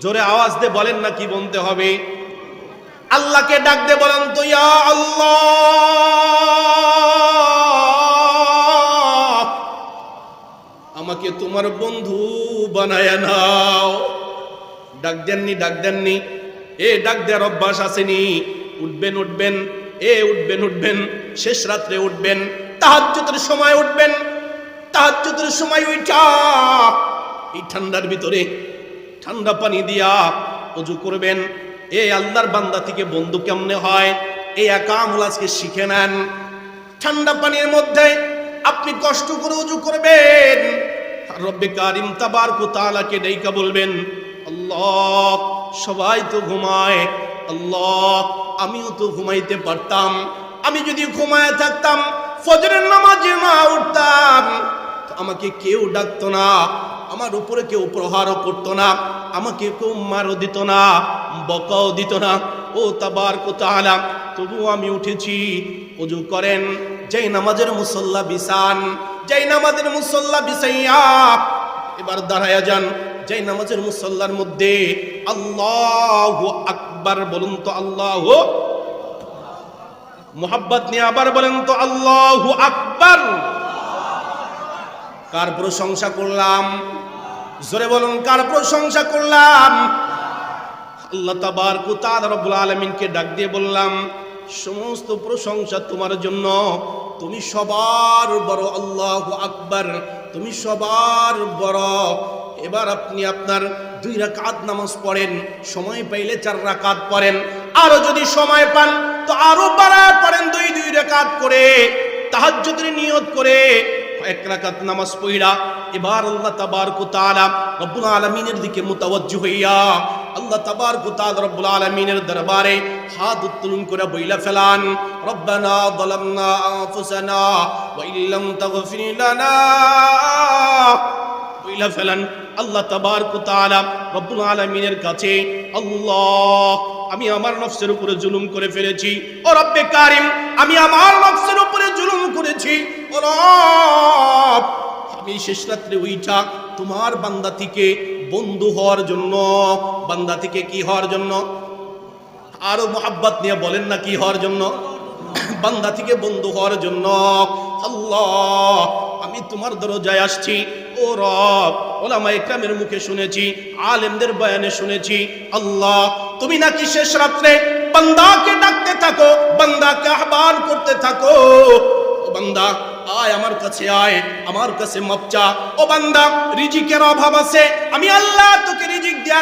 জোরে আওয়াজ দিয়ে বলেন না কি বলতে হবে? আল্লাহকে ডাক দিয়ে বলেন তো, ইয়া আল্লাহ, আমাকে তোমার বন্ধু বানায়া নাও। ডাক দেননি? ডাক দেননি? এ ডাক দেওয়ার অভ্যাস আসেনি? উঠবেন উঠবেন, উঠবেন উঠবেন, শেষ রাত্রে উঠবেন, তাহাজ্জুদের সময় উঠবেন, তাহাজ্জুদের সময় উঠা এই ঠান্ডার ভিতরে ঠান্ডা পানি দিয়া ওযু করবেন। আল্লাহর বান্দা থেকে বন্ধু কেমনে হয় এই একামুল আজকে শিখে নেন। ঠান্ডা পানির মধ্যে আপনি কষ্ট করে ওযু করবেন, রব্বে কারিম তাবারক ওয়া তাআলাকে ডাইকা বলবেন, আল্লাহ সবাই তো ঘুমায়, আল্লাহ আমিও তো ঘুমাইতে পারতাম, আমি যদি ঘুমায় থাকতাম ফজরের নামাজে না উঠতাম তো আমাকে কেউ ডাকতো না, আমার উপরে কেউ প্রহারও করতো না, আমাকে কেউ মারও দিত না, বকাও দিত না। ও তাবারক ওয়া তাআলা, তবু আমি উঠেছি। ওযু করেন, যেই নামাজের মুসল্লা বিছান, যেই নামাজের মুসল্লা বিছাইয়া এবার দাঁড়ায়া যান। যেই নামাজের মুসল্লার মধ্যে আল্লাহু আকবার বলুন তো, আল্লাহু, মুহাব্বত নিয়ে আবার বলেন তো, আল্লাহু আকবার। কার প্রশংসা করলাম? জোরে বলুন, কার প্রশংসা করলাম? আল্লাহ তাবারক ওয়া তাআলা রব্বুল আলামিনকে ডাক দিয়ে বললাম, সমস্ত প্রশংসা তোমার জন্য, তুমি সবার বড়, আল্লাহু আকবার, তুমি সবার বড়। এবার আপনি আপনার 2 রাকাত নামাজ পড়েন, সময় পাইলে 4 রাকাত পড়েন, আরো যদি সময় পান তো আরো বাড়ায় পড়েন, 2 রাকাত করে তাহাজ্জুদের নিয়ত করে 1 রাকাত নামাজ পড়া এবার আল্লাহ তাবারক ওয়া তাআলা রব্বুল আলামিনের দিকে মুতাওয়াজ্জিহ হইয়া আল্লাহ তাবারক ওয়া তাআলা রব্বুল আলামিনের দরবারে হাত উত্তোলন করে বইলা ফেলান, রব্বানা যালামনা আনফুসানা ওয়া ইল্লাম তাগফির লানা, বইলা ফেলান আল্লাহ তাবারক ওয়া তাআলা রব্বুল আলামিনের কাছে, আল্লাহ আমি আমার নফসের উপরে জুলুম করে ফেলেছি, ও রব্বে কারিম আমি আমার নফসের উপরে জুলুম করেছি, ও রব আমি শেষ রাত্রে উইঠা তোমার বান্দা থেকে বন্ধু হওয়ার জন্য, বান্দা থেকে কি হওয়ার জন্য? আরো মুহাব্বত নিয়ে বলেন না, কি হওয়ার জন্য? বান্দা থেকে বন্ধু হওয়ার জন্য। আল্লাহ আমি তোমার দরজায় আসছি, ও রব ওলামায়ে কেরামের মুখে শুনেছি, আলেমদের বয়ানে শুনেছি, আল্লাহ তুমি নাকি শেষ রাত্রে বান্দাকে ডাকতে থাকো, বান্দাকে আহ্বান করতে থাকো, ও বান্দা আয় আমার কাছে, আয় আমার কাছে মাপ চা, ও বান্দা রিজিকের অভাব আছে, আমি আল্লাহ তোকে রিজিক দেয়া